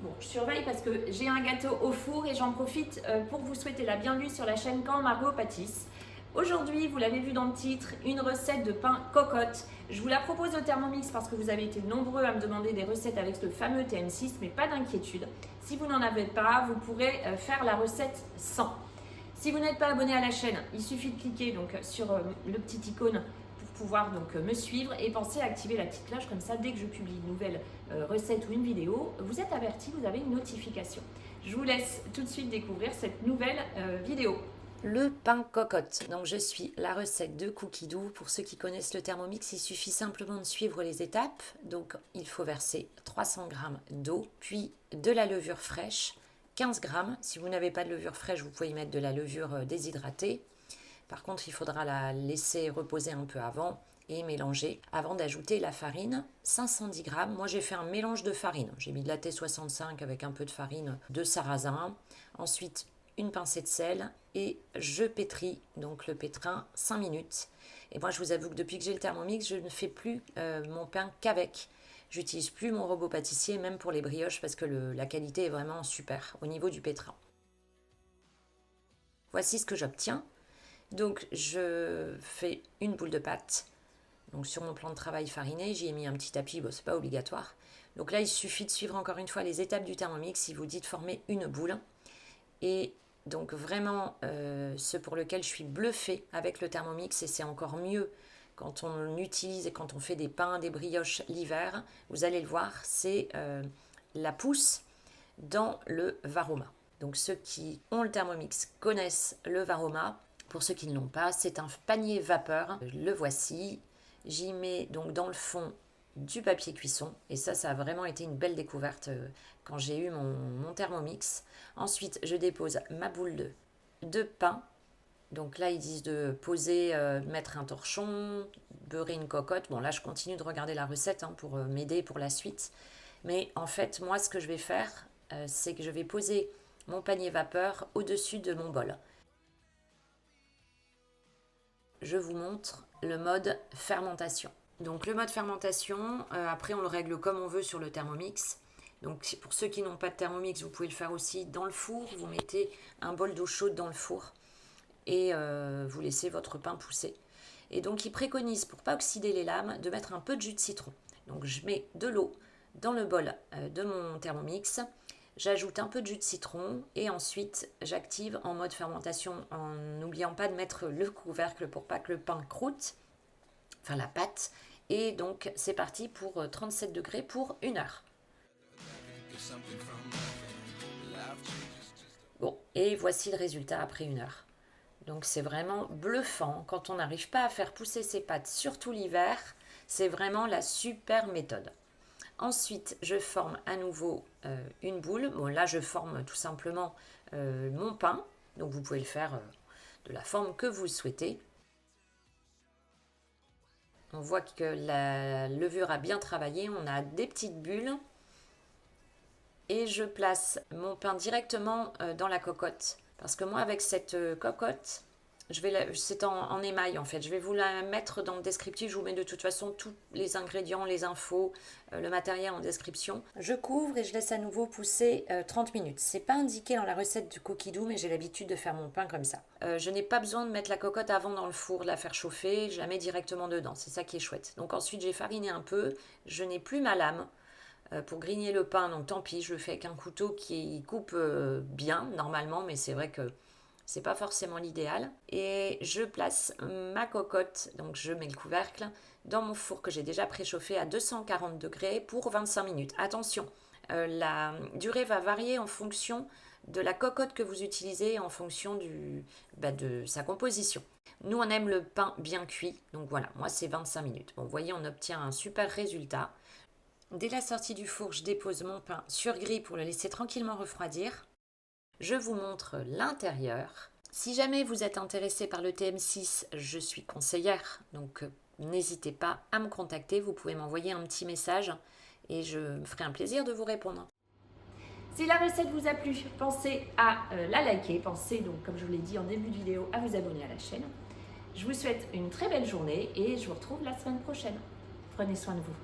Bon, je surveille parce que j'ai un gâteau au four et j'en profite pour vous souhaiter la bienvenue sur la chaîne Quand Margot pâtisse. Aujourd'hui, vous l'avez vu dans le titre, une recette de pain cocotte. Je vous la propose au Thermomix parce que vous avez été nombreux à me demander des recettes avec le fameux TM6, mais pas d'inquiétude. Si vous n'en avez pas, vous pourrez faire la recette sans. Si vous n'êtes pas abonné à la chaîne, il suffit de cliquer donc, sur le petit icône pour pouvoir donc, me suivre et pensez à activer la petite cloche, comme ça dès que je publie une nouvelle recette ou une vidéo, vous êtes averti, vous avez une notification. Je vous laisse tout de suite découvrir cette nouvelle vidéo. Le pain cocotte. Donc je suis la recette de Cookie Dough. Pour ceux qui connaissent le Thermomix, il suffit simplement de suivre les étapes. Donc il faut verser 300 g d'eau, puis de la levure fraîche, 15 g. Si vous n'avez pas de levure fraîche, vous pouvez y mettre de la levure déshydratée. Par contre, il faudra la laisser reposer un peu avant et mélanger avant d'ajouter la farine, 510 g. Moi, j'ai fait un mélange de farine. J'ai mis de la T65 avec un peu de farine de sarrasin. Ensuite, une pincée de sel et je pétris donc le pétrin 5 minutes. Et moi, je vous avoue que depuis que j'ai le Thermomix, je ne fais plus mon pain qu'avec. J'utilise plus mon robot pâtissier, même pour les brioches, parce que la qualité est vraiment super au niveau du pétrin. Voici ce que j'obtiens. Donc, je fais une boule de pâte. Donc, sur mon plan de travail fariné, j'y ai mis un petit tapis, bon, c'est pas obligatoire. Donc là, il suffit de suivre encore une fois les étapes du Thermomix. Il vous dit de former une boule. Et donc vraiment, ce pour lequel je suis bluffée avec le Thermomix, et c'est encore mieux quand on utilise et quand on fait des pains, des brioches l'hiver, vous allez le voir, c'est la pousse dans le Varoma. Donc ceux qui ont le Thermomix connaissent le Varoma. Pour ceux qui ne l'ont pas, c'est un panier vapeur. Le voici. J'y mets donc dans le fond du papier cuisson, et ça a vraiment été une belle découverte quand j'ai eu mon Thermomix. Ensuite, je dépose ma boule de pain. Donc là, ils disent de poser, mettre un torchon, beurrer une cocotte. Bon, là, je continue de regarder la recette pour m'aider pour la suite. Mais en fait, moi, ce que je vais faire, c'est que je vais poser mon panier vapeur au-dessus de mon bol. Je vous montre le mode fermentation. Donc le mode fermentation, après on le règle comme on veut sur le Thermomix. Donc pour ceux qui n'ont pas de Thermomix, vous pouvez le faire aussi dans le four. Vous mettez un bol d'eau chaude dans le four et vous laissez votre pain pousser. Et donc il préconise, pour ne pas oxyder les lames, de mettre un peu de jus de citron. Donc je mets de l'eau dans le bol de mon Thermomix. J'ajoute un peu de jus de citron et ensuite j'active en mode fermentation en n'oubliant pas de mettre le couvercle pour pas que le pain croûte, enfin la pâte. Et donc c'est parti pour 37 degrés pour 1 heure. Bon, et voici le résultat après 1 heure. Donc c'est vraiment bluffant. Quand on n'arrive pas à faire pousser ses pâtes, surtout l'hiver, c'est vraiment la super méthode. Ensuite, je forme à nouveau une boule. Bon, là, je forme tout simplement mon pain. Donc, vous pouvez le faire de la forme que vous souhaitez. On voit que la levure a bien travaillé. On a des petites bulles. Et je place mon pain directement dans la cocotte. Parce que moi, avec cette cocotte, c'est en émail en fait. Je vais vous la mettre dans le descriptif. Je vous mets de toute façon tous les ingrédients, les infos, le matériel en description. Je couvre et je laisse à nouveau pousser 30 minutes. C'est pas indiqué dans la recette du Cookie Dough, mais j'ai l'habitude de faire mon pain comme ça. Je n'ai pas besoin de mettre la cocotte avant dans le four, de la faire chauffer. Je la mets directement dedans. C'est ça qui est chouette. Donc ensuite, j'ai fariné un peu. Je n'ai plus ma lame pour grigner le pain. Donc tant pis, je le fais avec un couteau qui coupe bien normalement, mais c'est vrai que c'est pas forcément l'idéal. Et je place ma cocotte, donc je mets le couvercle, dans mon four que j'ai déjà préchauffé à 240 degrés pour 25 minutes. Attention, la durée va varier en fonction de la cocotte que vous utilisez, en fonction de sa composition. Nous, on aime le pain bien cuit, donc voilà, moi c'est 25 minutes. Bon, vous voyez, on obtient un super résultat. Dès la sortie du four, je dépose mon pain sur grille pour le laisser tranquillement refroidir. Je vous montre l'intérieur. Si jamais vous êtes intéressé par le TM6, je suis conseillère, donc n'hésitez pas à me contacter. Vous pouvez m'envoyer un petit message et je me ferai un plaisir de vous répondre. Si la recette vous a plu, pensez à la liker, pensez donc, comme je vous l'ai dit en début de vidéo, à vous abonner à la chaîne. Je vous souhaite une très belle journée et je vous retrouve la semaine prochaine. Prenez soin de vous.